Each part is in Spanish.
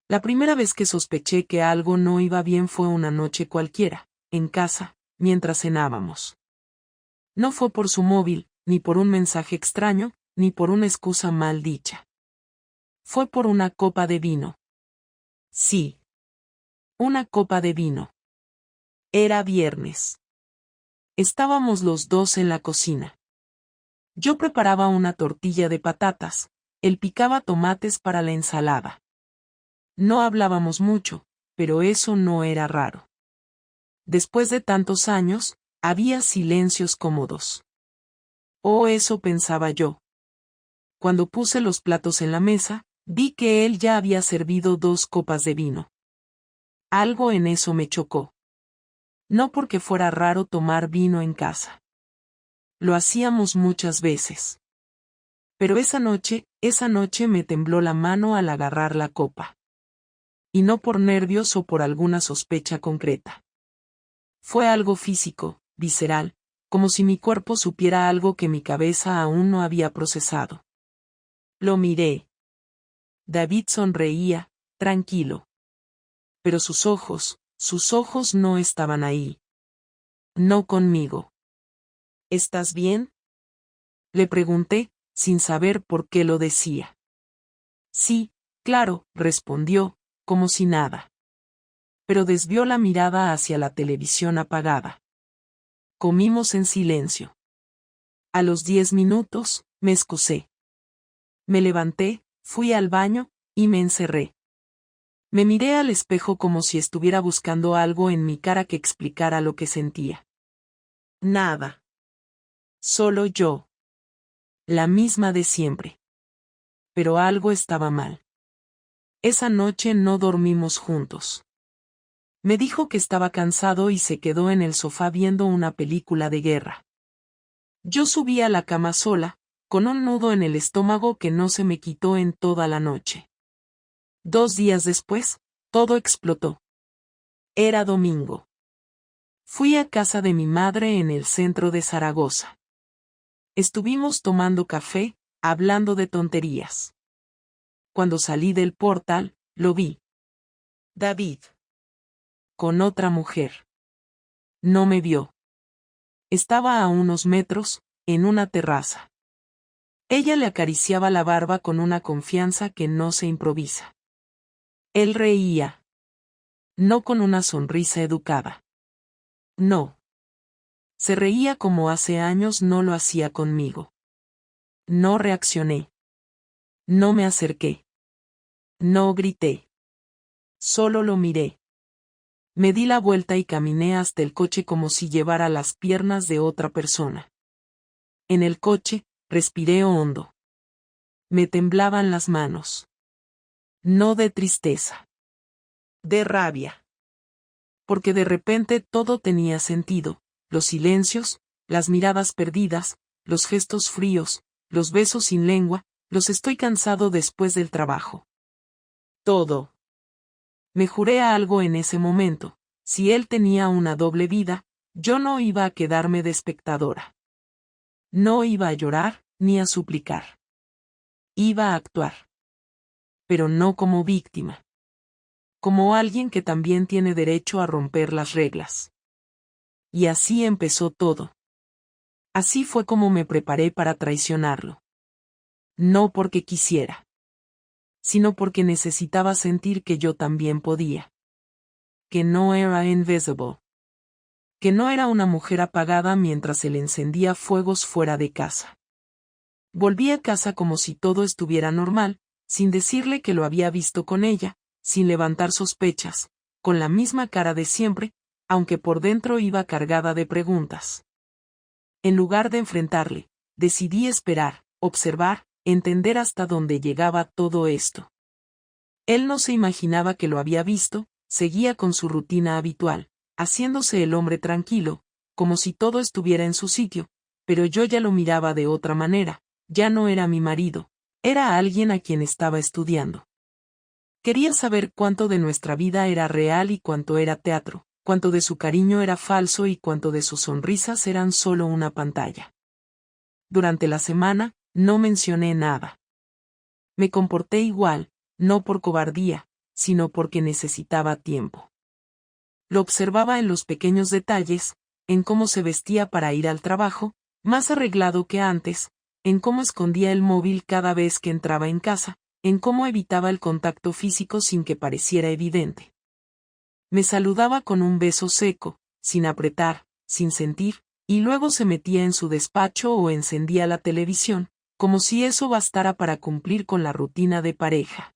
La primera vez que sospeché que algo no iba bien fue una noche cualquiera, en casa, mientras cenábamos. No fue por su móvil, ni por un mensaje extraño, ni por una excusa mal dicha. Fue por una copa de vino. Sí. Una copa de vino. Era viernes. Estábamos los dos en la cocina. Yo preparaba una tortilla de patatas, él picaba tomates para la ensalada. No hablábamos mucho, pero eso no era raro. Después de tantos años, había silencios cómodos. Oh, eso pensaba yo. Cuando puse los platos en la mesa, vi que él ya había servido 2 copas de vino. Algo en eso me chocó. No porque fuera raro tomar vino en casa. Lo hacíamos muchas veces. Pero esa noche me tembló la mano al agarrar la copa. Y no por nervios o por alguna sospecha concreta. Fue algo físico, visceral, como si mi cuerpo supiera algo que mi cabeza aún no había procesado. Lo miré. David sonreía, tranquilo. Pero sus ojos no estaban ahí. No conmigo. ¿Estás bien? Le pregunté, sin saber por qué lo decía. Sí, claro, respondió, como si nada. Pero desvió la mirada hacia la televisión apagada. Comimos en silencio. A los 10 minutos, me excusé. Me levanté, fui al baño, y me encerré. Me miré al espejo como si estuviera buscando algo en mi cara que explicara lo que sentía. Nada. Solo yo. La misma de siempre. Pero algo estaba mal. Esa noche no dormimos juntos. Me dijo que estaba cansado y se quedó en el sofá viendo una película de guerra. Yo subí a la cama sola, con un nudo en el estómago que no se me quitó en toda la noche. 2 días después, todo explotó. Era domingo. Fui a casa de mi madre en el centro de Zaragoza. Estuvimos tomando café, hablando de tonterías. Cuando salí del portal, lo vi. David. Con otra mujer. No me vio. Estaba a unos metros, en una terraza. Ella le acariciaba la barba con una confianza que no se improvisa. Él reía. No con una sonrisa educada. No. Se reía como hace años no lo hacía conmigo. No reaccioné. No me acerqué. No grité. Solo lo miré. Me di la vuelta y caminé hasta el coche como si llevara las piernas de otra persona. En el coche, respiré hondo. Me temblaban las manos. No de tristeza. De rabia. Porque de repente todo tenía sentido, los silencios, las miradas perdidas, los gestos fríos, los besos sin lengua, los estoy cansado después del trabajo. Todo. Me juré a algo en ese momento, si él tenía una doble vida, yo no iba a quedarme de espectadora. No iba a llorar, ni a suplicar. Iba a actuar. Pero no como víctima. Como alguien que también tiene derecho a romper las reglas. Y así empezó todo. Así fue como me preparé para traicionarlo. No porque quisiera. Sino porque necesitaba sentir que yo también podía. Que no era invisible. Que no era una mujer apagada mientras él encendía fuegos fuera de casa. Volví a casa como si todo estuviera normal, sin decirle que lo había visto con ella, sin levantar sospechas, con la misma cara de siempre, aunque por dentro iba cargada de preguntas. En lugar de enfrentarle, decidí esperar, observar, entender hasta dónde llegaba todo esto. Él no se imaginaba que lo había visto, seguía con su rutina habitual, haciéndose el hombre tranquilo, como si todo estuviera en su sitio, pero yo ya lo miraba de otra manera, ya no era mi marido, era alguien a quien estaba estudiando. Quería saber cuánto de nuestra vida era real y cuánto era teatro, cuánto de su cariño era falso y cuánto de sus sonrisas eran solo una pantalla. Durante la semana, no mencioné nada. Me comporté igual, no por cobardía, sino porque necesitaba tiempo. Lo observaba en los pequeños detalles, en cómo se vestía para ir al trabajo, más arreglado que antes, en cómo escondía el móvil cada vez que entraba en casa, en cómo evitaba el contacto físico sin que pareciera evidente. Me saludaba con un beso seco, sin apretar, sin sentir, y luego se metía en su despacho o encendía la televisión, como si eso bastara para cumplir con la rutina de pareja.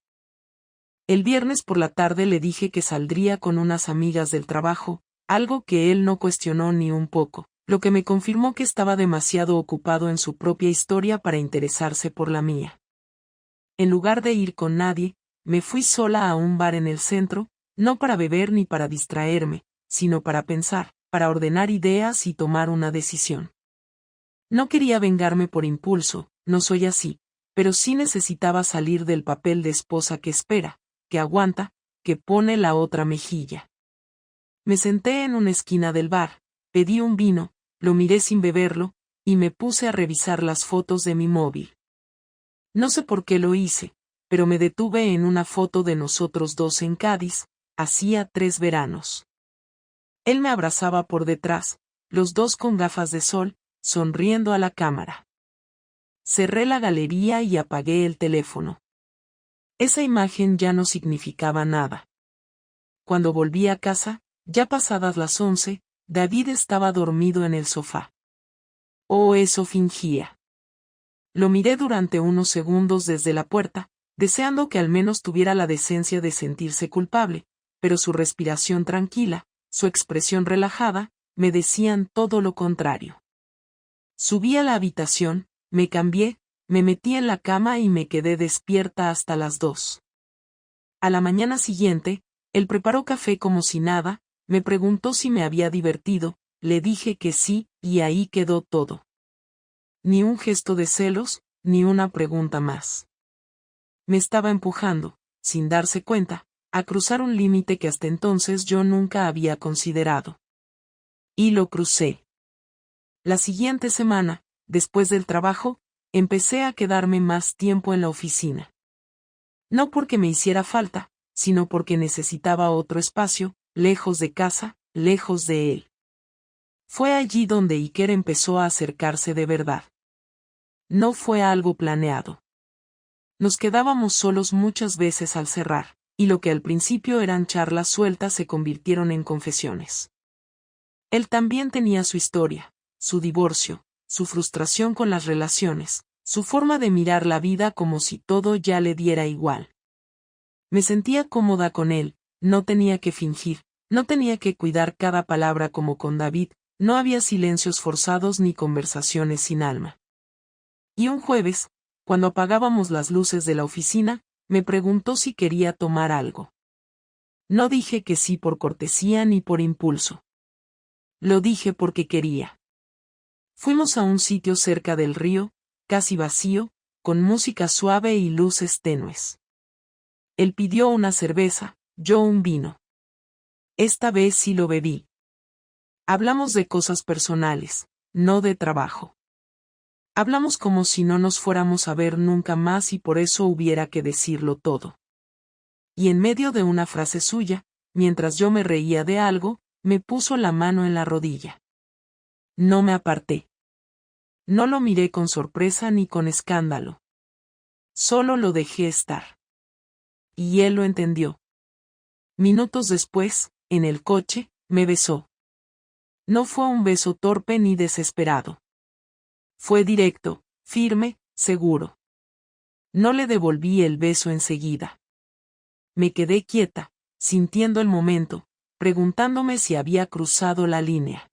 El viernes por la tarde le dije que saldría con unas amigas del trabajo, algo que él no cuestionó ni un poco, lo que me confirmó que estaba demasiado ocupado en su propia historia para interesarse por la mía. En lugar de ir con nadie, me fui sola a un bar en el centro, no para beber ni para distraerme, sino para pensar, para ordenar ideas y tomar una decisión. No quería vengarme por impulso, no soy así, pero sí necesitaba salir del papel de esposa que espera, que aguanta, que pone la otra mejilla. Me senté en una esquina del bar, pedí un vino, lo miré sin beberlo, y me puse a revisar las fotos de mi móvil. No sé por qué lo hice, pero me detuve en una foto de nosotros dos en Cádiz, hacía 3 veranos. Él me abrazaba por detrás, los dos con gafas de sol, sonriendo a la cámara. Cerré la galería y apagué el teléfono. Esa imagen ya no significaba nada. Cuando volví a casa, ya pasadas las 11, David estaba dormido en el sofá. Oh, eso fingía. Lo miré durante unos segundos desde la puerta, deseando que al menos tuviera la decencia de sentirse culpable, pero su respiración tranquila, su expresión relajada, me decían todo lo contrario. Subí a la habitación, me cambié, me metí en la cama y me quedé despierta hasta las 2. A la mañana siguiente, él preparó café como si nada, me preguntó si me había divertido, le dije que sí, y ahí quedó todo. Ni un gesto de celos, ni una pregunta más. Me estaba empujando, sin darse cuenta, a cruzar un límite que hasta entonces yo nunca había considerado. Y lo crucé. La siguiente semana, después del trabajo, empecé a quedarme más tiempo en la oficina. No porque me hiciera falta, sino porque necesitaba otro espacio, lejos de casa, lejos de él. Fue allí donde Iker empezó a acercarse de verdad. No fue algo planeado. Nos quedábamos solos muchas veces al cerrar, y lo que al principio eran charlas sueltas se convirtieron en confesiones. Él también tenía su historia, su divorcio, su frustración con las relaciones, su forma de mirar la vida como si todo ya le diera igual. Me sentía cómoda con él, no tenía que fingir, no tenía que cuidar cada palabra como con David, no había silencios forzados ni conversaciones sin alma. Y un jueves, cuando apagábamos las luces de la oficina, me preguntó si quería tomar algo. No dije que sí por cortesía ni por impulso. Lo dije porque quería. Fuimos a un sitio cerca del río, casi vacío, con música suave y luces tenues. Él pidió una cerveza, yo un vino. Esta vez sí lo bebí. Hablamos de cosas personales, no de trabajo. Hablamos como si no nos fuéramos a ver nunca más y por eso hubiera que decirlo todo. Y en medio de una frase suya, mientras yo me reía de algo, me puso la mano en la rodilla. No me aparté. No lo miré con sorpresa ni con escándalo. Solo lo dejé estar. Y él lo entendió. Minutos después, en el coche, me besó. No fue un beso torpe ni desesperado. Fue directo, firme, seguro. No le devolví el beso enseguida. Me quedé quieta, sintiendo el momento, preguntándome si había cruzado la línea.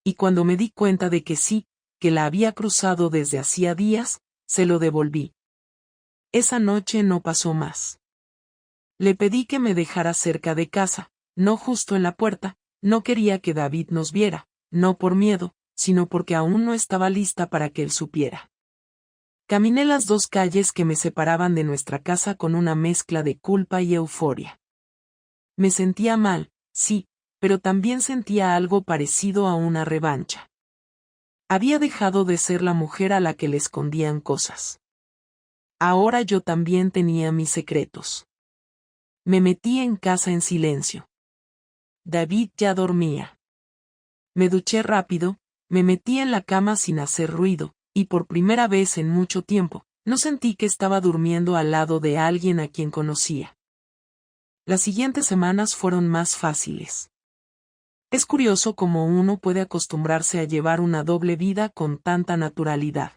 Y cuando me di cuenta de que sí, que la había cruzado desde hacía días, se lo devolví. Esa noche no pasó más. Le pedí que me dejara cerca de casa, no justo en la puerta, no quería que David nos viera, no por miedo, sino porque aún no estaba lista para que él supiera. Caminé las 2 calles que me separaban de nuestra casa con una mezcla de culpa y euforia. Me sentía mal, sí, pero también sentía algo parecido a una revancha. Había dejado de ser la mujer a la que le escondían cosas. Ahora yo también tenía mis secretos. Me metí en casa en silencio. David ya dormía. Me duché rápido, me metí en la cama sin hacer ruido, y por primera vez en mucho tiempo, no sentí que estaba durmiendo al lado de alguien a quien conocía. Las siguientes semanas fueron más fáciles. Es curioso cómo uno puede acostumbrarse a llevar una doble vida con tanta naturalidad.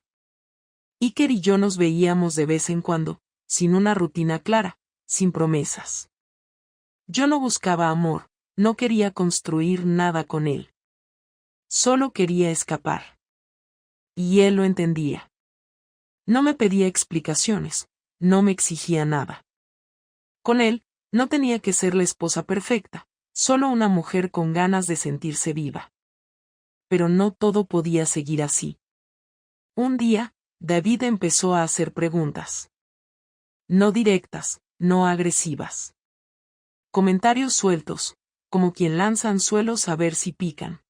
Iker y yo nos veíamos de vez en cuando, sin una rutina clara, sin promesas. Yo no buscaba amor, no quería construir nada con él. Solo quería escapar. Y él lo entendía. No me pedía explicaciones, no me exigía nada. Con él, no tenía que ser la esposa perfecta, solo una mujer con ganas de sentirse viva. Pero no todo podía seguir así. Un día, David empezó a hacer preguntas. No directas, no agresivas. Comentarios sueltos, como quien lanza anzuelos a ver si pican.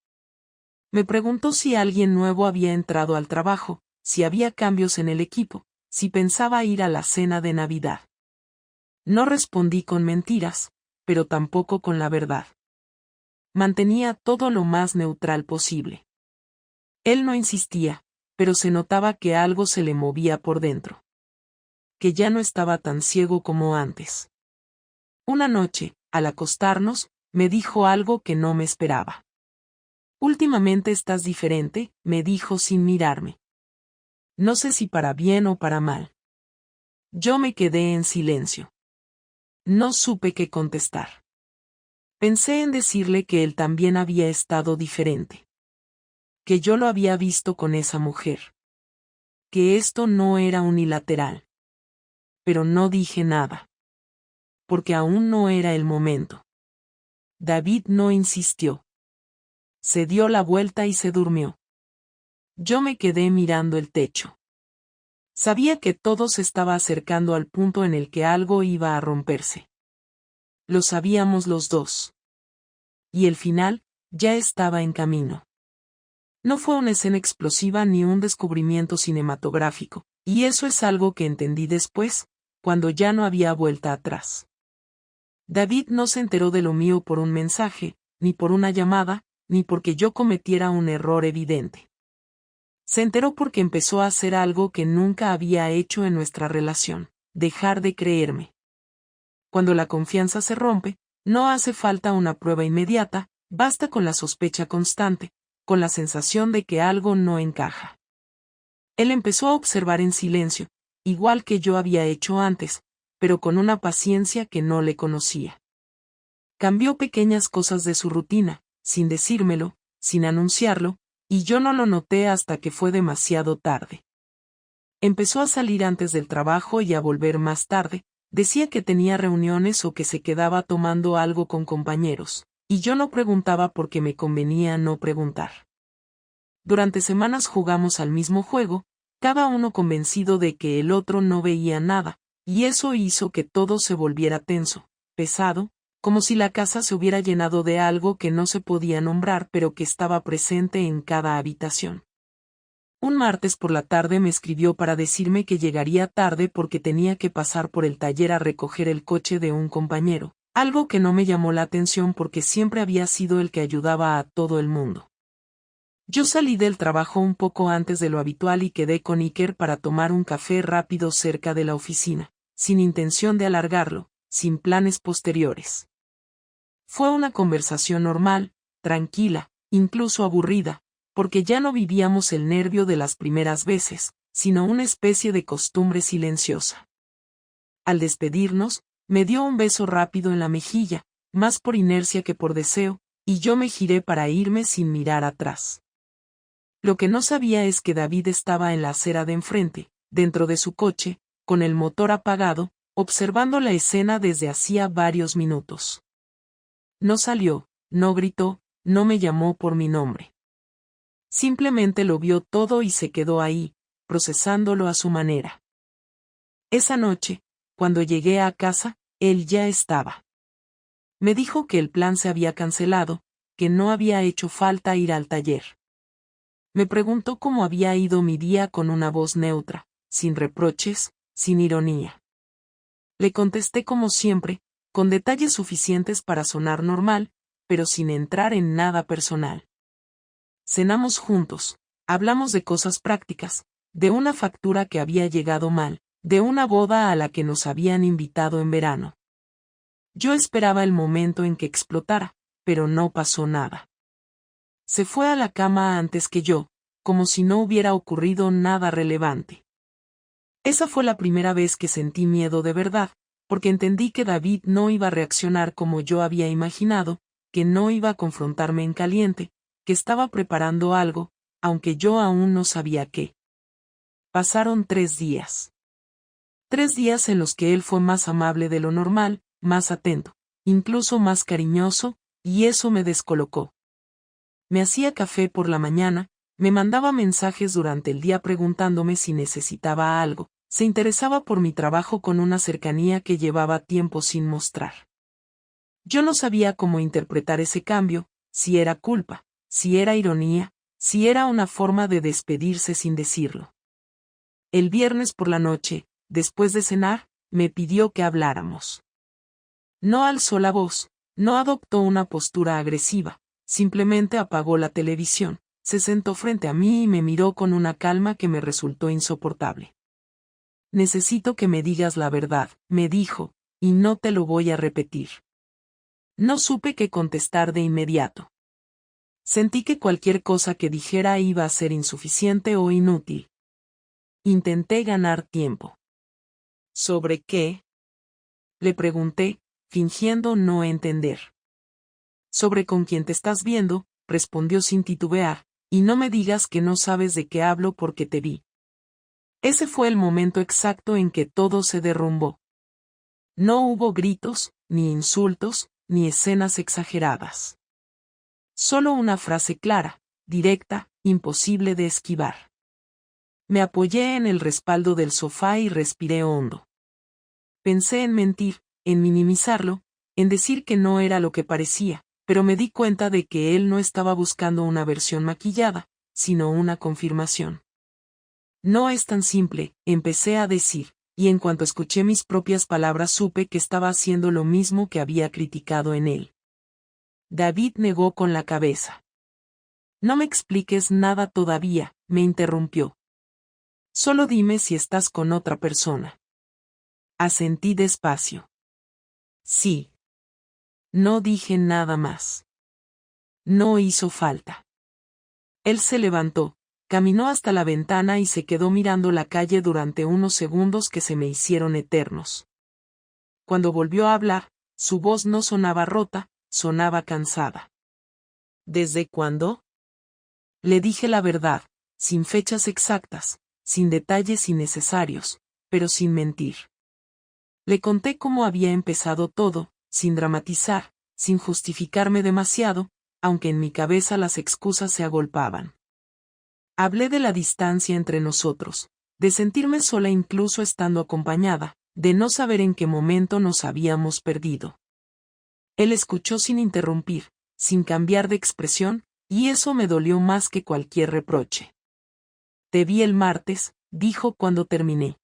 Me preguntó si alguien nuevo había entrado al trabajo, si había cambios en el equipo, si pensaba ir a la cena de Navidad. No respondí con mentiras, pero tampoco con la verdad. Mantenía todo lo más neutral posible. Él no insistía, pero se notaba que algo se le movía por dentro. Que ya no estaba tan ciego como antes. Una noche, al acostarnos, me dijo algo que no me esperaba. Últimamente estás diferente, me dijo sin mirarme. No sé si para bien o para mal. Yo me quedé en silencio. No supe qué contestar. Pensé en decirle que él también había estado diferente. Que yo lo había visto con esa mujer. Que esto no era unilateral. Pero no dije nada. Porque aún no era el momento. David no insistió. Se dio la vuelta y se durmió. Yo me quedé mirando el techo. Sabía que todo se estaba acercando al punto en el que algo iba a romperse. Lo sabíamos los dos. Y el final, ya estaba en camino. No fue una escena explosiva ni un descubrimiento cinematográfico, y eso es algo que entendí después, cuando ya no había vuelta atrás. David no se enteró de lo mío por un mensaje, ni por una llamada, ni porque yo cometiera un error evidente. Se enteró porque empezó a hacer algo que nunca había hecho en nuestra relación, dejar de creerme. Cuando la confianza se rompe, no hace falta una prueba inmediata, basta con la sospecha constante, con la sensación de que algo no encaja. Él empezó a observar en silencio, igual que yo había hecho antes, pero con una paciencia que no le conocía. Cambió pequeñas cosas de su rutina, sin decírmelo, sin anunciarlo, y yo no lo noté hasta que fue demasiado tarde. Empezó a salir antes del trabajo y a volver más tarde, decía que tenía reuniones o que se quedaba tomando algo con compañeros, y yo no preguntaba porque me convenía no preguntar. Durante semanas jugamos al mismo juego, cada uno convencido de que el otro no veía nada, y eso hizo que todo se volviera tenso, pesado, como si la casa se hubiera llenado de algo que no se podía nombrar pero que estaba presente en cada habitación. Un martes por la tarde me escribió para decirme que llegaría tarde porque tenía que pasar por el taller a recoger el coche de un compañero, algo que no me llamó la atención porque siempre había sido el que ayudaba a todo el mundo. Yo salí del trabajo un poco antes de lo habitual y quedé con Iker para tomar un café rápido cerca de la oficina, sin intención de alargarlo, sin planes posteriores. Fue una conversación normal, tranquila, incluso aburrida, porque ya no vivíamos el nervio de las primeras veces, sino una especie de costumbre silenciosa. Al despedirnos, me dio un beso rápido en la mejilla, más por inercia que por deseo, y yo me giré para irme sin mirar atrás. Lo que no sabía es que David estaba en la acera de enfrente, dentro de su coche, con el motor apagado, observando la escena desde hacía varios minutos. No salió, no gritó, no me llamó por mi nombre. Simplemente lo vio todo y se quedó ahí, procesándolo a su manera. Esa noche, cuando llegué a casa, él ya estaba. Me dijo que el plan se había cancelado, que no había hecho falta ir al taller. Me preguntó cómo había ido mi día con una voz neutra, sin reproches, sin ironía. Le contesté como siempre, con detalles suficientes para sonar normal, pero sin entrar en nada personal. Cenamos juntos, hablamos de cosas prácticas, de una factura que había llegado mal, de una boda a la que nos habían invitado en verano. Yo esperaba el momento en que explotara, pero no pasó nada. Se fue a la cama antes que yo, como si no hubiera ocurrido nada relevante. Esa fue la primera vez que sentí miedo de verdad, porque entendí que David no iba a reaccionar como yo había imaginado, que no iba a confrontarme en caliente, que estaba preparando algo, aunque yo aún no sabía qué. Pasaron 3 días. 3 días en los que él fue más amable de lo normal, más atento, incluso más cariñoso, y eso me descolocó. Me hacía café por la mañana, me mandaba mensajes durante el día preguntándome si necesitaba algo, se interesaba por mi trabajo con una cercanía que llevaba tiempo sin mostrar. Yo no sabía cómo interpretar ese cambio, si era culpa, si era ironía, si era una forma de despedirse sin decirlo. El viernes por la noche, después de cenar, me pidió que habláramos. No alzó la voz, no adoptó una postura agresiva, simplemente apagó la televisión, se sentó frente a mí y me miró con una calma que me resultó insoportable. Necesito que me digas la verdad, me dijo, y no te lo voy a repetir. No supe qué contestar de inmediato. Sentí que cualquier cosa que dijera iba a ser insuficiente o inútil. Intenté ganar tiempo. ¿Sobre qué? Le pregunté, fingiendo no entender. Sobre con quién te estás viendo, respondió sin titubear, y no me digas que no sabes de qué hablo porque te vi. Ese fue el momento exacto en que todo se derrumbó. No hubo gritos, ni insultos, ni escenas exageradas. Solo una frase clara, directa, imposible de esquivar. Me apoyé en el respaldo del sofá y respiré hondo. Pensé en mentir, en minimizarlo, en decir que no era lo que parecía, pero me di cuenta de que él no estaba buscando una versión maquillada, sino una confirmación. No es tan simple, empecé a decir, y en cuanto escuché mis propias palabras supe que estaba haciendo lo mismo que había criticado en él. David negó con la cabeza. No me expliques nada todavía, me interrumpió. Solo dime si estás con otra persona. Asentí despacio. Sí. No dije nada más. No hizo falta. Él se levantó, caminó hasta la ventana y se quedó mirando la calle durante unos segundos que se me hicieron eternos. Cuando volvió a hablar, su voz no sonaba rota, sonaba cansada. ¿Desde cuándo? Le dije la verdad, sin fechas exactas, sin detalles innecesarios, pero sin mentir. Le conté cómo había empezado todo, sin dramatizar, sin justificarme demasiado, aunque en mi cabeza las excusas se agolpaban. Hablé de la distancia entre nosotros, de sentirme sola incluso estando acompañada, de no saber en qué momento nos habíamos perdido. Él escuchó sin interrumpir, sin cambiar de expresión, y eso me dolió más que cualquier reproche. Te vi el martes, dijo cuando terminé.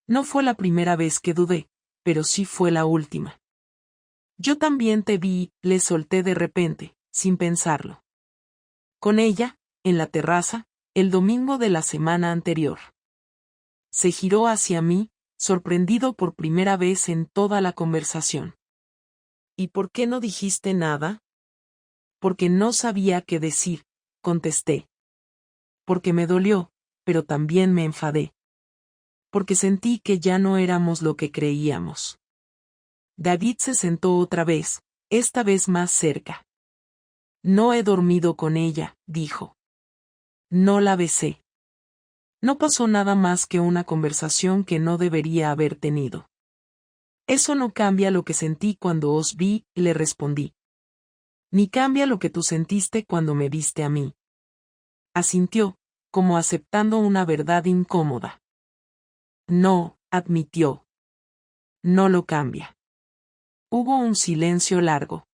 No fue la primera vez que dudé, pero sí fue la última. Yo también te vi, le solté de repente, sin pensarlo. Con ella, en la terraza, el domingo de la semana anterior. Se giró hacia mí, sorprendido por primera vez en toda la conversación. ¿Y por qué no dijiste nada? Porque no sabía qué decir, contesté. Porque me dolió, pero también me enfadé. Porque sentí que ya no éramos lo que creíamos. David se sentó otra vez, esta vez más cerca. No he dormido con ella, dijo. No la besé. No pasó nada más que una conversación que no debería haber tenido. Eso no cambia lo que sentí cuando os vi, le respondí. Ni cambia lo que tú sentiste cuando me viste a mí. Asintió, como aceptando una verdad incómoda. No, admitió. No lo cambia. Hubo un silencio largo.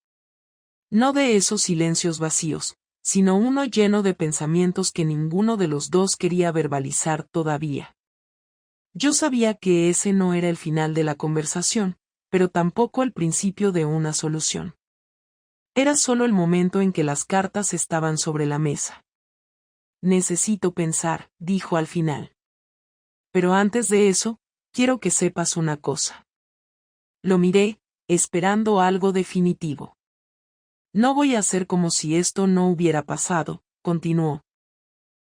No de esos silencios vacíos, sino uno lleno de pensamientos que ninguno de los dos quería verbalizar todavía. Yo sabía que ese no era el final de la conversación, pero tampoco el principio de una solución. Era solo el momento en que las cartas estaban sobre la mesa. Necesito pensar, dijo al final. Pero antes de eso, quiero que sepas una cosa. Lo miré, esperando algo definitivo. No voy a hacer como si esto no hubiera pasado, continuó.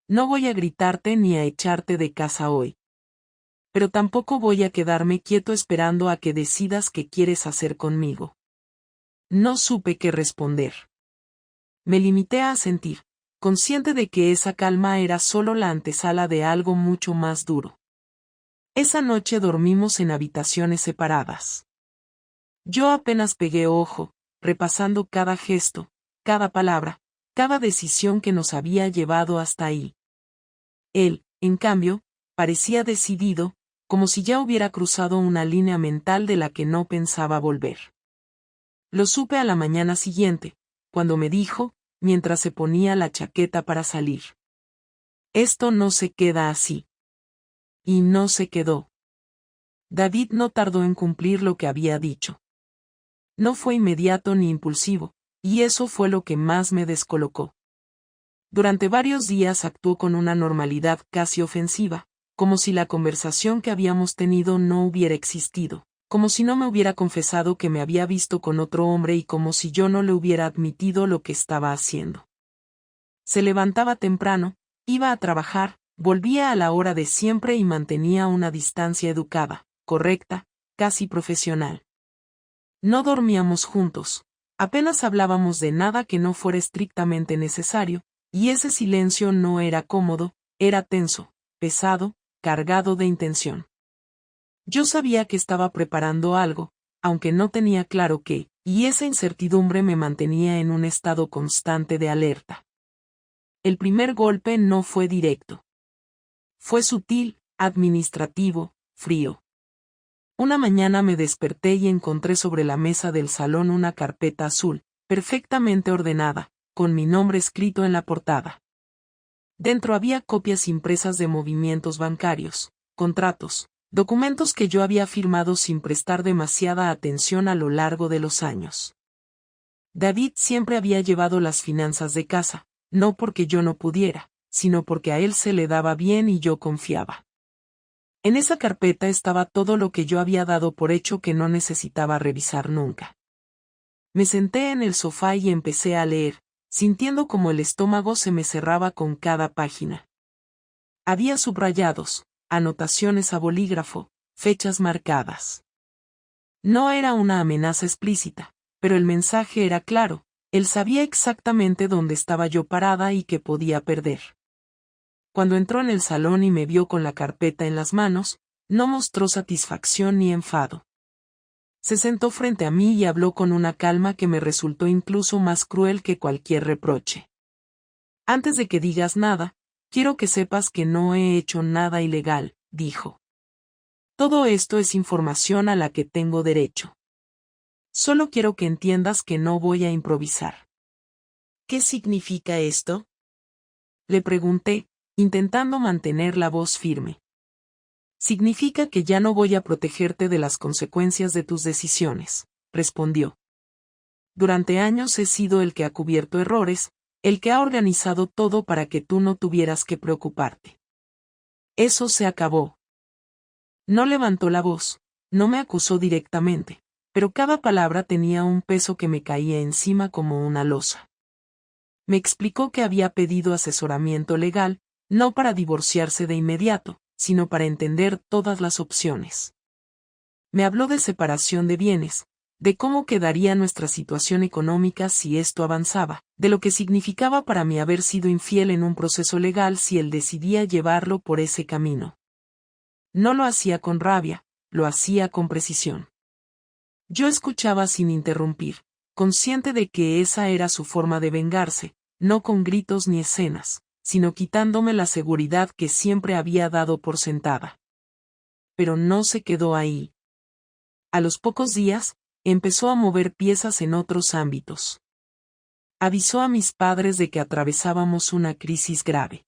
No voy a gritarte ni a echarte de casa hoy. Pero tampoco voy a quedarme quieto esperando a que decidas qué quieres hacer conmigo. No supe qué responder. Me limité a asentir, consciente de que esa calma era solo la antesala de algo mucho más duro. Esa noche dormimos en habitaciones separadas. Yo apenas pegué ojo, repasando cada gesto, cada palabra, cada decisión que nos había llevado hasta ahí. Él, en cambio, parecía decidido, como si ya hubiera cruzado una línea mental de la que no pensaba volver. Lo supe a la mañana siguiente, cuando me dijo, mientras se ponía la chaqueta para salir. Esto no se queda así. Y no se quedó. David no tardó en cumplir lo que había dicho. No fue inmediato ni impulsivo, y eso fue lo que más me descolocó. Durante varios días actuó con una normalidad casi ofensiva, como si la conversación que habíamos tenido no hubiera existido, como si no me hubiera confesado que me había visto con otro hombre y como si yo no le hubiera admitido lo que estaba haciendo. Se levantaba temprano, iba a trabajar, volvía a la hora de siempre y mantenía una distancia educada, correcta, casi profesional. No dormíamos juntos, apenas hablábamos de nada que no fuera estrictamente necesario, y ese silencio no era cómodo, era tenso, pesado, cargado de intención. Yo sabía que estaba preparando algo, aunque no tenía claro qué, y esa incertidumbre me mantenía en un estado constante de alerta. El primer golpe no fue directo. Fue sutil, administrativo, frío. Una mañana me desperté y encontré sobre la mesa del salón una carpeta azul, perfectamente ordenada, con mi nombre escrito en la portada. Dentro había copias impresas de movimientos bancarios, contratos, documentos que yo había firmado sin prestar demasiada atención a lo largo de los años. David siempre había llevado las finanzas de casa, no porque yo no pudiera, sino porque a él se le daba bien y yo confiaba. En esa carpeta estaba todo lo que yo había dado por hecho que no necesitaba revisar nunca. Me senté en el sofá y empecé a leer, sintiendo como el estómago se me cerraba con cada página. Había subrayados, anotaciones a bolígrafo, fechas marcadas. No era una amenaza explícita, pero el mensaje era claro, él sabía exactamente dónde estaba yo parada y que podía perder. Cuando entró en el salón y me vio con la carpeta en las manos, no mostró satisfacción ni enfado. Se sentó frente a mí y habló con una calma que me resultó incluso más cruel que cualquier reproche. Antes de que digas nada, quiero que sepas que no he hecho nada ilegal, dijo. Todo esto es información a la que tengo derecho. Solo quiero que entiendas que no voy a improvisar. ¿Qué significa esto? Le pregunté, intentando mantener la voz firme. Significa que ya no voy a protegerte de las consecuencias de tus decisiones, respondió. Durante años he sido el que ha cubierto errores, el que ha organizado todo para que tú no tuvieras que preocuparte. Eso se acabó. No levantó la voz, no me acusó directamente, pero cada palabra tenía un peso que me caía encima como una losa. Me explicó que había pedido asesoramiento legal, no para divorciarse de inmediato, sino para entender todas las opciones. Me habló de separación de bienes, de cómo quedaría nuestra situación económica si esto avanzaba, de lo que significaba para mí haber sido infiel en un proceso legal si él decidía llevarlo por ese camino. No lo hacía con rabia, lo hacía con precisión. Yo escuchaba sin interrumpir, consciente de que esa era su forma de vengarse, no con gritos ni escenas, sino quitándome la seguridad que siempre había dado por sentada. Pero no se quedó ahí. A los pocos días, empezó a mover piezas en otros ámbitos. Avisó a mis padres de que atravesábamos una crisis grave.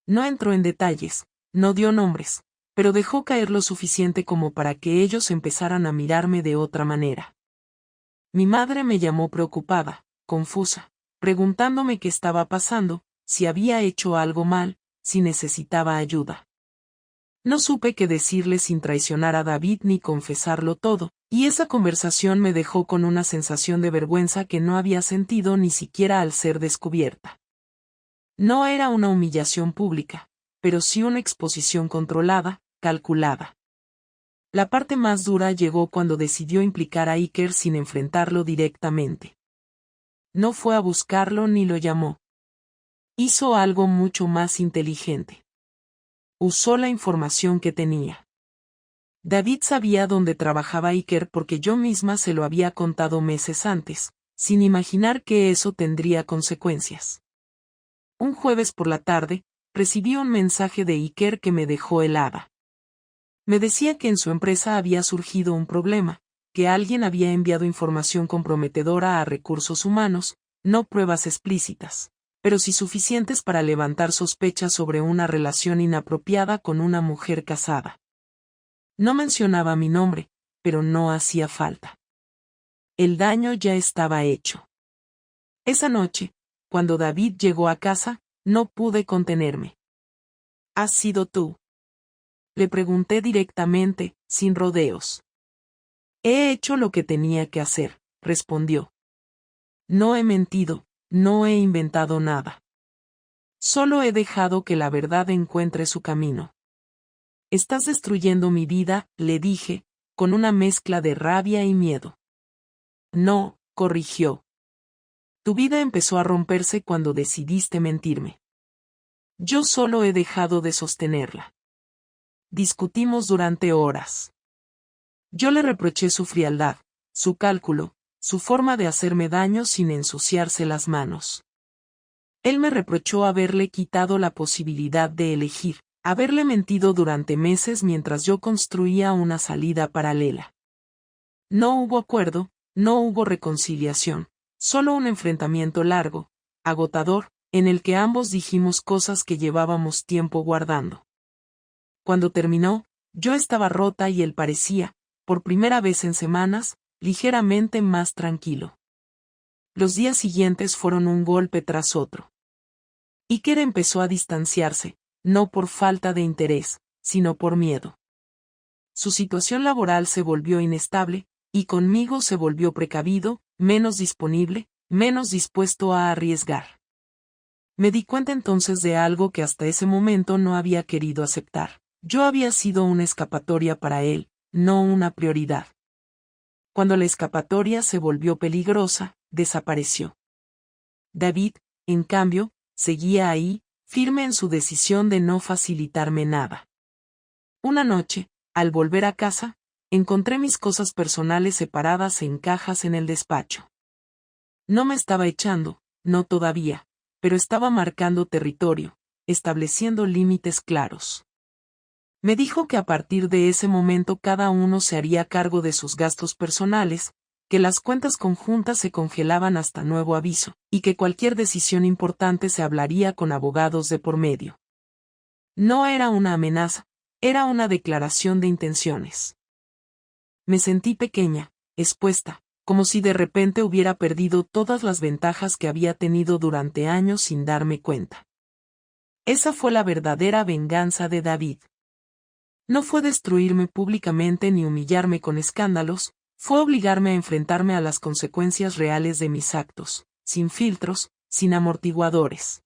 No entró en detalles, no dio nombres, pero dejó caer lo suficiente como para que ellos empezaran a mirarme de otra manera. Mi madre me llamó preocupada, confusa, preguntándome qué estaba pasando, si había hecho algo mal, si necesitaba ayuda. No supe qué decirle sin traicionar a David ni confesarlo todo, y esa conversación me dejó con una sensación de vergüenza que no había sentido ni siquiera al ser descubierta. No era una humillación pública, pero sí una exposición controlada, calculada. La parte más dura llegó cuando decidió implicar a Iker sin enfrentarlo directamente. No fue a buscarlo ni lo llamó. Hizo algo mucho más inteligente. Usó la información que tenía. David sabía dónde trabajaba Iker porque yo misma se lo había contado meses antes, sin imaginar que eso tendría consecuencias. Un jueves por la tarde, recibí un mensaje de Iker que me dejó helada. Me decía que en su empresa había surgido un problema, que alguien había enviado información comprometedora a recursos humanos, no pruebas explícitas, pero sí suficientes para levantar sospechas sobre una relación inapropiada con una mujer casada. No mencionaba mi nombre, pero no hacía falta. El daño ya estaba hecho. Esa noche, cuando David llegó a casa, no pude contenerme. ¿Has sido tú? Le pregunté directamente, sin rodeos. He hecho lo que tenía que hacer, respondió. No he mentido, no he inventado nada. Solo he dejado que la verdad encuentre su camino. Estás destruyendo mi vida, le dije, con una mezcla de rabia y miedo. No, corrigió. Tu vida empezó a romperse cuando decidiste mentirme. Yo solo he dejado de sostenerla. Discutimos durante horas. Yo le reproché su frialdad, su cálculo, su forma de hacerme daño sin ensuciarse las manos. Él me reprochó haberle quitado la posibilidad de elegir, haberle mentido durante meses mientras yo construía una salida paralela. No hubo acuerdo, no hubo reconciliación, solo un enfrentamiento largo, agotador, en el que ambos dijimos cosas que llevábamos tiempo guardando. Cuando terminó, yo estaba rota y él parecía, por primera vez en semanas, ligeramente más tranquilo. Los días siguientes fueron un golpe tras otro. Iker empezó a distanciarse, no por falta de interés, sino por miedo. Su situación laboral se volvió inestable, y conmigo se volvió precavido, menos disponible, menos dispuesto a arriesgar. Me di cuenta entonces de algo que hasta ese momento no había querido aceptar. Yo había sido una escapatoria para él, no una prioridad. Cuando la escapatoria se volvió peligrosa, desapareció. David, en cambio, seguía ahí, firme en su decisión de no facilitarme nada. Una noche, al volver a casa, encontré mis cosas personales separadas en cajas en el despacho. No me estaba echando, no todavía, pero estaba marcando territorio, estableciendo límites claros. Me dijo que a partir de ese momento cada uno se haría cargo de sus gastos personales, que las cuentas conjuntas se congelaban hasta nuevo aviso, y que cualquier decisión importante se hablaría con abogados de por medio. No era una amenaza, era una declaración de intenciones. Me sentí pequeña, expuesta, como si de repente hubiera perdido todas las ventajas que había tenido durante años sin darme cuenta. Esa fue la verdadera venganza de David. No fue destruirme públicamente ni humillarme con escándalos, fue obligarme a enfrentarme a las consecuencias reales de mis actos, sin filtros, sin amortiguadores.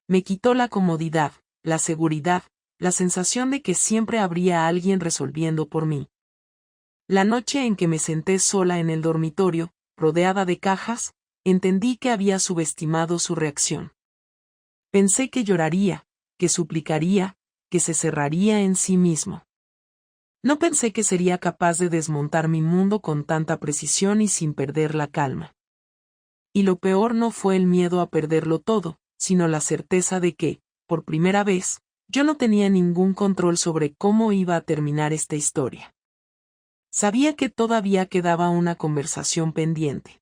Me quitó la comodidad, la seguridad, la sensación de que siempre habría alguien resolviendo por mí. La noche en que me senté sola en el dormitorio, rodeada de cajas, entendí que había subestimado su reacción. Pensé que lloraría, que suplicaría, que se cerraría en sí mismo. No pensé que sería capaz de desmontar mi mundo con tanta precisión y sin perder la calma. Y lo peor no fue el miedo a perderlo todo, sino la certeza de que, por primera vez, yo no tenía ningún control sobre cómo iba a terminar esta historia. Sabía que todavía quedaba una conversación pendiente.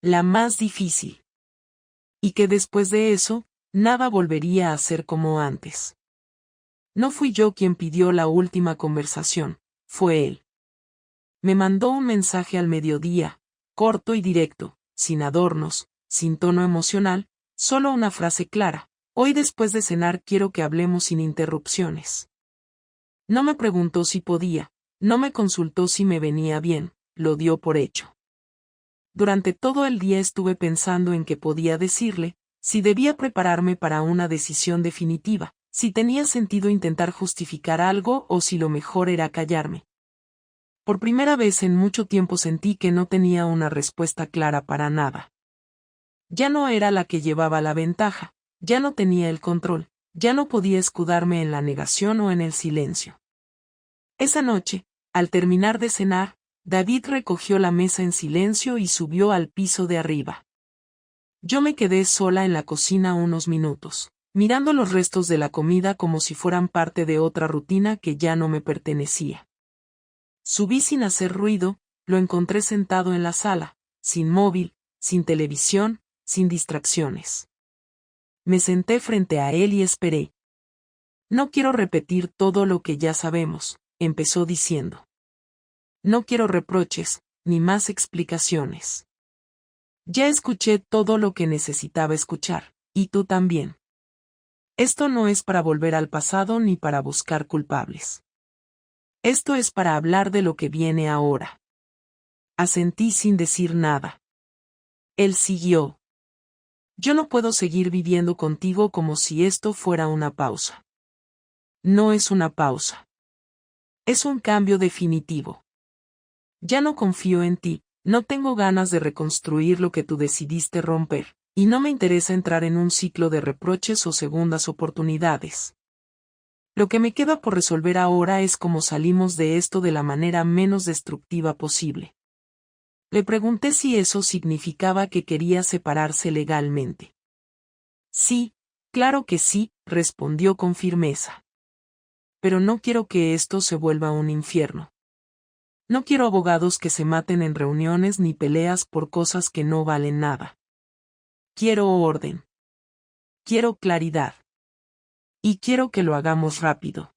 La más difícil. Y que después de eso, nada volvería a ser como antes. No fui yo quien pidió la última conversación, fue él. Me mandó un mensaje al mediodía, corto y directo, sin adornos, sin tono emocional, solo una frase clara: hoy después de cenar quiero que hablemos sin interrupciones. No me preguntó si podía, no me consultó si me venía bien, lo dio por hecho. Durante todo el día estuve pensando en qué podía decirle, si debía prepararme para una decisión definitiva, si tenía sentido intentar justificar algo o si lo mejor era callarme. Por primera vez en mucho tiempo sentí que no tenía una respuesta clara para nada. Ya no era la que llevaba la ventaja, ya no tenía el control, ya no podía escudarme en la negación o en el silencio. Esa noche, al terminar de cenar, David recogió la mesa en silencio y subió al piso de arriba. Yo me quedé sola en la cocina unos minutos, mirando los restos de la comida como si fueran parte de otra rutina que ya no me pertenecía. Subí sin hacer ruido, lo encontré sentado en la sala, sin móvil, sin televisión, sin distracciones. Me senté frente a él y esperé. No quiero repetir todo lo que ya sabemos, empezó diciendo. No quiero reproches, ni más explicaciones. Ya escuché todo lo que necesitaba escuchar, y tú también. Esto no es para volver al pasado ni para buscar culpables. Esto es para hablar de lo que viene ahora. Asentí sin decir nada. Él siguió. Yo no puedo seguir viviendo contigo como si esto fuera una pausa. No es una pausa. Es un cambio definitivo. Ya no confío en ti, no tengo ganas de reconstruir lo que tú decidiste romper, y no me interesa entrar en un ciclo de reproches o segundas oportunidades. Lo que me queda por resolver ahora es cómo salimos de esto de la manera menos destructiva posible. Le pregunté si eso significaba que quería separarse legalmente. Sí, claro que sí, respondió con firmeza. Pero no quiero que esto se vuelva un infierno. No quiero abogados que se maten en reuniones ni peleas por cosas que no valen nada. Quiero orden. Quiero claridad. Y quiero que lo hagamos rápido.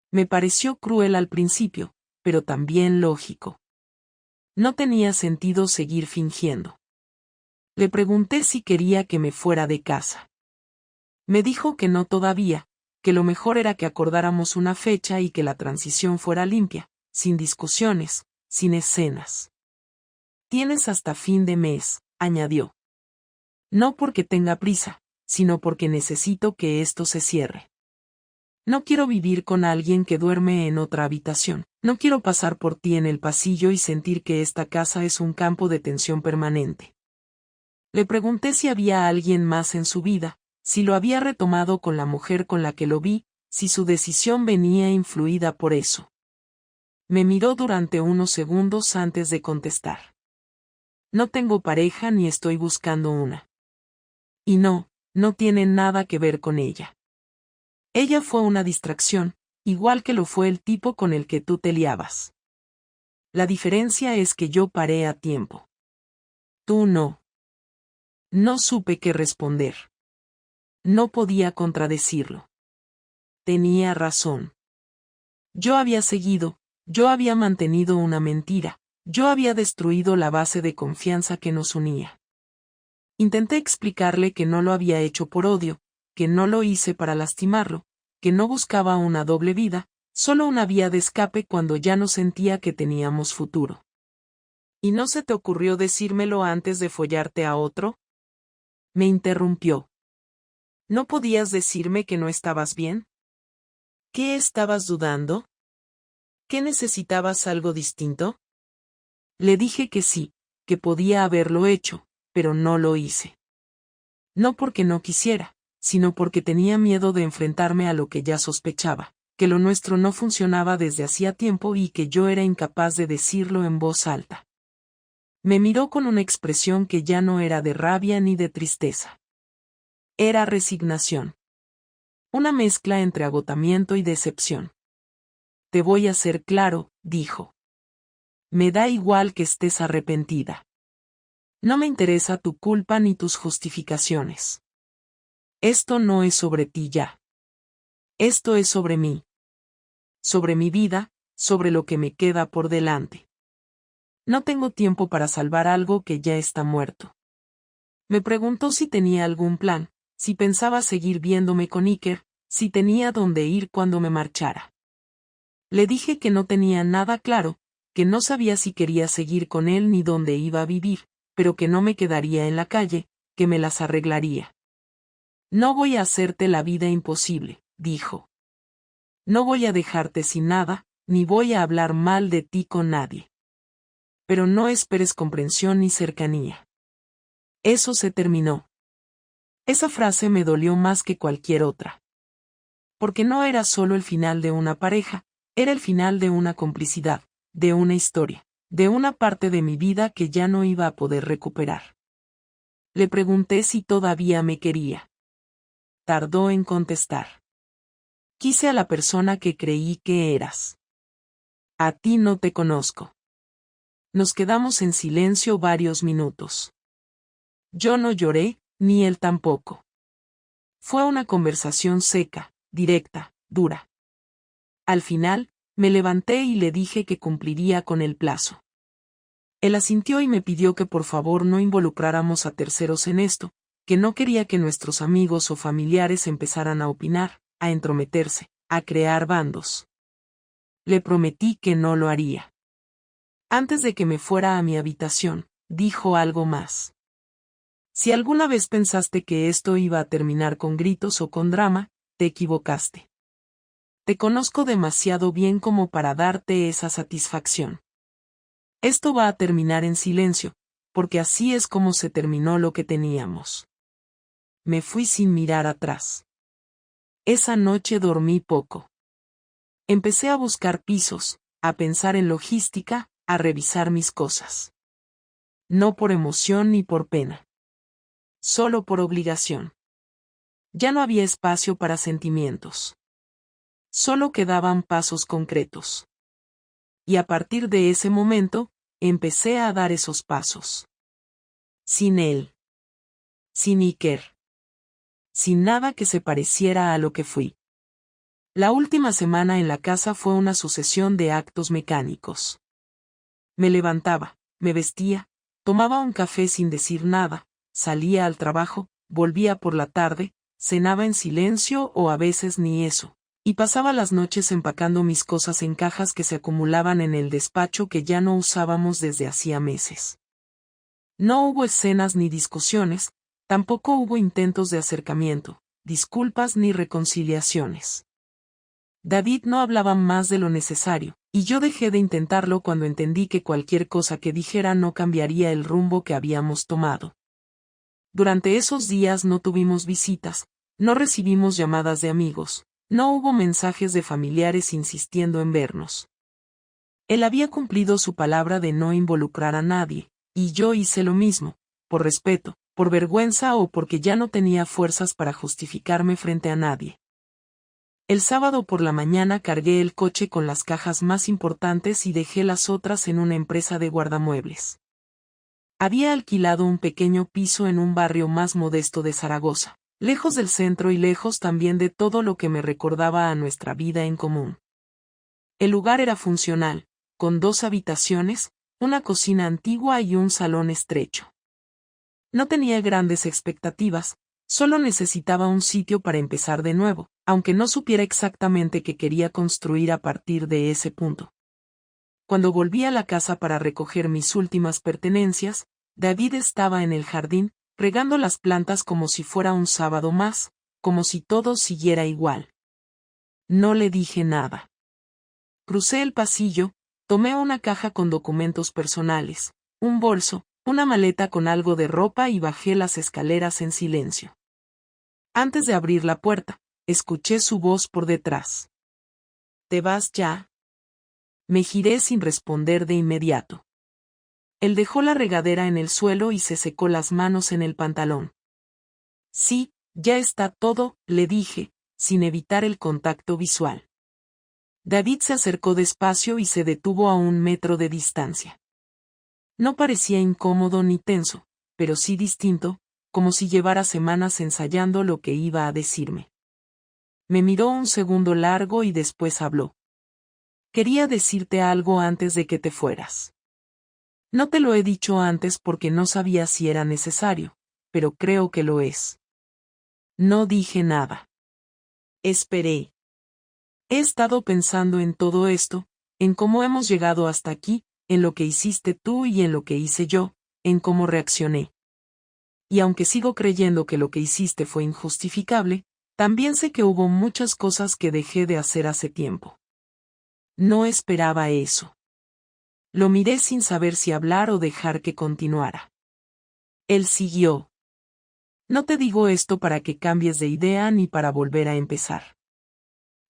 Me pareció cruel al principio, pero también lógico. No tenía sentido seguir fingiendo. Le pregunté si quería que me fuera de casa. Me dijo que no todavía, que lo mejor era que acordáramos una fecha y que la transición fuera limpia, sin discusiones, sin escenas. Tienes hasta fin de mes, añadió. No porque tenga prisa, sino porque necesito que esto se cierre. No quiero vivir con alguien que duerme en otra habitación. No quiero pasar por ti en el pasillo y sentir que esta casa es un campo de tensión permanente. Le pregunté si había alguien más en su vida, si lo había retomado con la mujer con la que lo vi, si su decisión venía influida por eso. Me miró durante unos segundos antes de contestar. No tengo pareja ni estoy buscando una. Y no tiene nada que ver con ella. Ella fue una distracción, igual que lo fue el tipo con el que tú te liabas. La diferencia es que yo paré a tiempo. Tú no. No supe qué responder. No podía contradecirlo. Tenía razón. Yo había seguido, yo había mantenido una mentira, yo había destruido la base de confianza que nos unía. Intenté explicarle que no lo había hecho por odio, que no lo hice para lastimarlo, que no buscaba una doble vida, solo una vía de escape cuando ya no sentía que teníamos futuro. ¿Y no se te ocurrió decírmelo antes de follarte a otro? Me interrumpió. ¿No podías decirme que no estabas bien? ¿Qué estabas dudando? ¿Qué necesitabas algo distinto? Le dije que sí, que podía haberlo hecho, pero no lo hice. No porque no quisiera, sino porque tenía miedo de enfrentarme a lo que ya sospechaba, que lo nuestro no funcionaba desde hacía tiempo y que yo era incapaz de decirlo en voz alta. Me miró con una expresión que ya no era de rabia ni de tristeza. Era resignación. Una mezcla entre agotamiento y decepción. Te voy a ser claro, dijo. Me da igual que estés arrepentida. No me interesa tu culpa ni tus justificaciones. Esto no es sobre ti ya. Esto es sobre mí. Sobre mi vida, sobre lo que me queda por delante. No tengo tiempo para salvar algo que ya está muerto. Me preguntó si tenía algún plan, si pensaba seguir viéndome con Iker, si tenía dónde ir cuando me marchara. Le dije que no tenía nada claro, que no sabía si quería seguir con él ni dónde iba a vivir, pero que no me quedaría en la calle, que me las arreglaría. No voy a hacerte la vida imposible, dijo. No voy a dejarte sin nada, ni voy a hablar mal de ti con nadie. Pero no esperes comprensión ni cercanía. Eso se terminó. Esa frase me dolió más que cualquier otra. Porque no era solo el final de una pareja, era el final de una complicidad, de una historia, de una parte de mi vida que ya no iba a poder recuperar. Le pregunté si todavía me quería. Tardó en contestar. Quise a la persona que creí que eras. A ti no te conozco. Nos quedamos en silencio varios minutos. Yo no lloré, ni él tampoco. Fue una conversación seca, directa, dura. Al final, me levanté y le dije que cumpliría con el plazo. Él asintió y me pidió que por favor no involucráramos a terceros en esto, que no quería que nuestros amigos o familiares empezaran a opinar, a entrometerse, a crear bandos. Le prometí que no lo haría. Antes de que me fuera a mi habitación, dijo algo más. Si alguna vez pensaste que esto iba a terminar con gritos o con drama, te equivocaste. Te conozco demasiado bien como para darte esa satisfacción. Esto va a terminar en silencio, porque así es como se terminó lo que teníamos. Me fui sin mirar atrás. Esa noche dormí poco. Empecé a buscar pisos, a pensar en logística, a revisar mis cosas. No por emoción ni por pena. Solo por obligación. Ya no había espacio para sentimientos. Solo quedaban pasos concretos. Y a partir de ese momento, empecé a dar esos pasos. Sin él. Sin Iker. Sin nada que se pareciera a lo que fui. La última semana en la casa fue una sucesión de actos mecánicos. Me levantaba, me vestía, tomaba un café sin decir nada, salía al trabajo, volvía por la tarde, cenaba en silencio o a veces ni eso, y pasaba las noches empacando mis cosas en cajas que se acumulaban en el despacho que ya no usábamos desde hacía meses. No hubo escenas ni discusiones, tampoco hubo intentos de acercamiento, disculpas ni reconciliaciones. David no hablaba más de lo necesario, y yo dejé de intentarlo cuando entendí que cualquier cosa que dijera no cambiaría el rumbo que habíamos tomado. Durante esos días no tuvimos visitas, no recibimos llamadas de amigos, no hubo mensajes de familiares insistiendo en vernos. Él había cumplido su palabra de no involucrar a nadie, y yo hice lo mismo, por respeto, por vergüenza o porque ya no tenía fuerzas para justificarme frente a nadie. El sábado por la mañana cargué el coche con las cajas más importantes y dejé las otras en una empresa de guardamuebles. Había alquilado un pequeño piso en un barrio más modesto de Zaragoza, lejos del centro y lejos también de todo lo que me recordaba a nuestra vida en común. El lugar era funcional, con 2 habitaciones, una cocina antigua y un salón estrecho. No tenía grandes expectativas, solo necesitaba un sitio para empezar de nuevo, aunque no supiera exactamente qué quería construir a partir de ese punto. Cuando volví a la casa para recoger mis últimas pertenencias, David estaba en el jardín, regando las plantas como si fuera un sábado más, como si todo siguiera igual. No le dije nada. Crucé el pasillo, tomé una caja con documentos personales, un bolso, una maleta con algo de ropa y bajé las escaleras en silencio. Antes de abrir la puerta, escuché su voz por detrás. ¿Te vas ya? Me giré sin responder de inmediato. Él dejó la regadera en el suelo y se secó las manos en el pantalón. Sí, ya está todo, le dije, sin evitar el contacto visual. David se acercó despacio y se detuvo a 1 metro de distancia. No parecía incómodo ni tenso, pero sí distinto, como si llevara semanas ensayando lo que iba a decirme. Me miró un segundo largo y después habló. Quería decirte algo antes de que te fueras. No te lo he dicho antes porque no sabía si era necesario, pero creo que lo es. No dije nada. Esperé. He estado pensando en todo esto, en cómo hemos llegado hasta aquí, en lo que hiciste tú y en lo que hice yo, en cómo reaccioné. Y aunque sigo creyendo que lo que hiciste fue injustificable, también sé que hubo muchas cosas que dejé de hacer hace tiempo. No esperaba eso. Lo miré sin saber si hablar o dejar que continuara. Él siguió. No te digo esto para que cambies de idea ni para volver a empezar.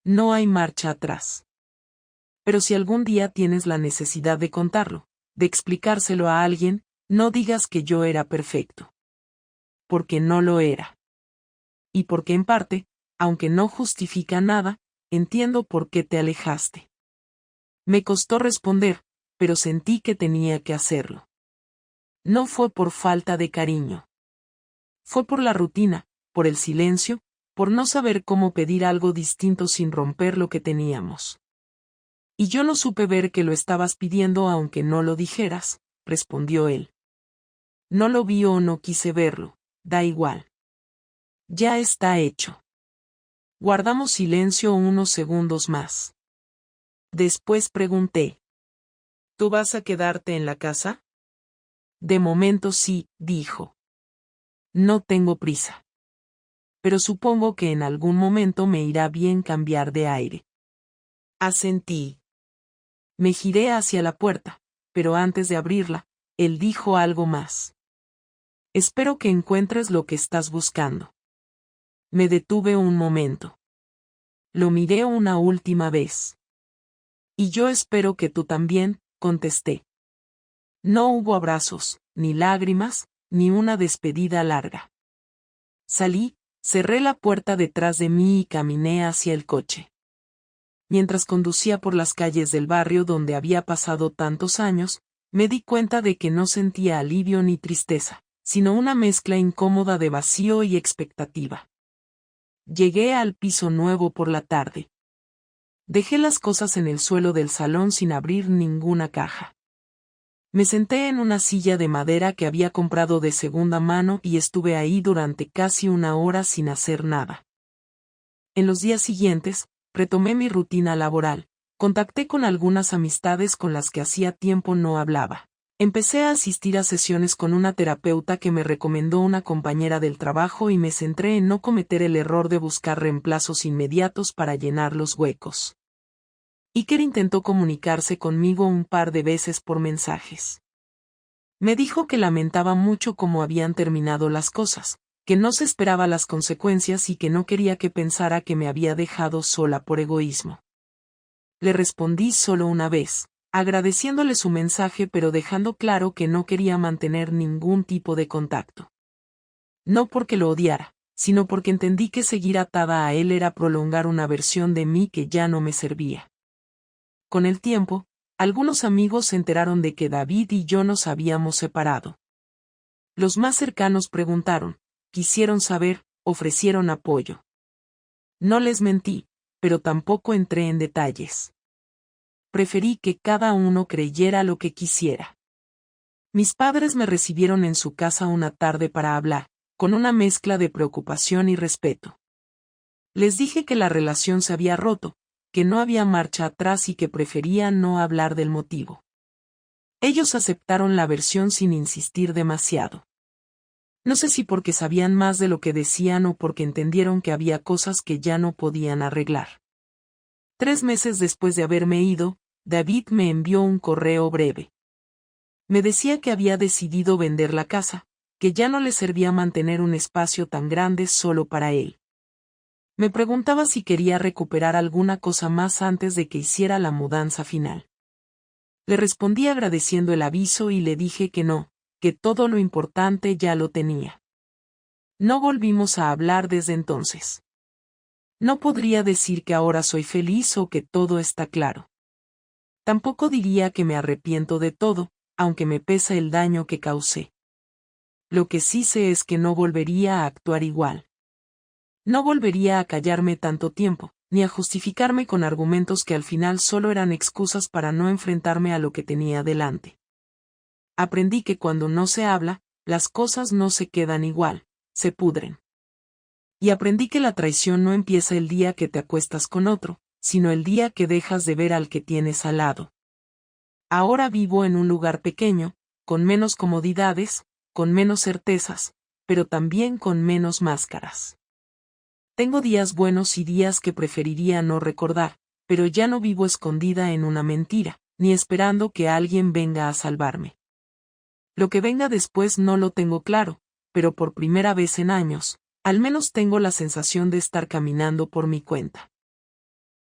No hay marcha atrás. Pero si algún día tienes la necesidad de contarlo, de explicárselo a alguien, no digas que yo era perfecto. Porque no lo era. Y porque en parte, aunque no justifica nada, entiendo por qué te alejaste. Me costó responder, pero sentí que tenía que hacerlo. No fue por falta de cariño. Fue por la rutina, por el silencio, por no saber cómo pedir algo distinto sin romper lo que teníamos. Y yo no supe ver que lo estabas pidiendo aunque no lo dijeras, respondió él. No lo vi o no quise verlo, da igual. Ya está hecho. Guardamos silencio unos segundos más. Después pregunté. ¿Tú vas a quedarte en la casa? De momento sí, dijo. No tengo prisa. Pero supongo que en algún momento me irá bien cambiar de aire. Asentí. Me giré hacia la puerta, pero antes de abrirla, él dijo algo más. Espero que encuentres lo que estás buscando. Me detuve un momento. Lo miré una última vez. Y yo espero que tú también, contesté. No hubo abrazos, ni lágrimas, ni una despedida larga. Salí, cerré la puerta detrás de mí y caminé hacia el coche. Mientras conducía por las calles del barrio donde había pasado tantos años, me di cuenta de que no sentía alivio ni tristeza, sino una mezcla incómoda de vacío y expectativa. Llegué al piso nuevo por la tarde. Dejé las cosas en el suelo del salón sin abrir ninguna caja. Me senté en una silla de madera que había comprado de segunda mano y estuve ahí durante casi una hora sin hacer nada. En los días siguientes, retomé mi rutina laboral, contacté con algunas amistades con las que hacía tiempo no hablaba. Empecé a asistir a sesiones con una terapeuta que me recomendó una compañera del trabajo y me centré en no cometer el error de buscar reemplazos inmediatos para llenar los huecos. Iker intentó comunicarse conmigo un par de veces por mensajes. Me dijo que lamentaba mucho cómo habían terminado las cosas, que no se esperaba las consecuencias y que no quería que pensara que me había dejado sola por egoísmo. Le respondí solo una vez, agradeciéndole su mensaje pero dejando claro que no quería mantener ningún tipo de contacto. No porque lo odiara, sino porque entendí que seguir atada a él era prolongar una versión de mí que ya no me servía. Con el tiempo, algunos amigos se enteraron de que David y yo nos habíamos separado. Los más cercanos preguntaron, quisieron saber, ofrecieron apoyo. No les mentí, pero tampoco entré en detalles. Preferí que cada uno creyera lo que quisiera. Mis padres me recibieron en su casa una tarde para hablar, con una mezcla de preocupación y respeto. Les dije que la relación se había roto, que no había marcha atrás y que prefería no hablar del motivo. Ellos aceptaron la versión sin insistir demasiado. No sé si porque sabían más de lo que decían o porque entendieron que había cosas que ya no podían arreglar. 3 meses después de haberme ido, David me envió un correo breve. Me decía que había decidido vender la casa, que ya no le servía mantener un espacio tan grande solo para él. Me preguntaba si quería recuperar alguna cosa más antes de que hiciera la mudanza final. Le respondí agradeciendo el aviso y le dije que no, que todo lo importante ya lo tenía. No volvimos a hablar desde entonces. No podría decir que ahora soy feliz o que todo está claro. Tampoco diría que me arrepiento de todo, aunque me pesa el daño que causé. Lo que sí sé es que no volvería a actuar igual. No volvería a callarme tanto tiempo, ni a justificarme con argumentos que al final solo eran excusas para no enfrentarme a lo que tenía delante. Aprendí que cuando no se habla, las cosas no se quedan igual, se pudren. Y aprendí que la traición no empieza el día que te acuestas con otro, sino el día que dejas de ver al que tienes al lado. Ahora vivo en un lugar pequeño, con menos comodidades, con menos certezas, pero también con menos máscaras. Tengo días buenos y días que preferiría no recordar, pero ya no vivo escondida en una mentira, ni esperando que alguien venga a salvarme. Lo que venga después no lo tengo claro, pero por primera vez en años, al menos tengo la sensación de estar caminando por mi cuenta.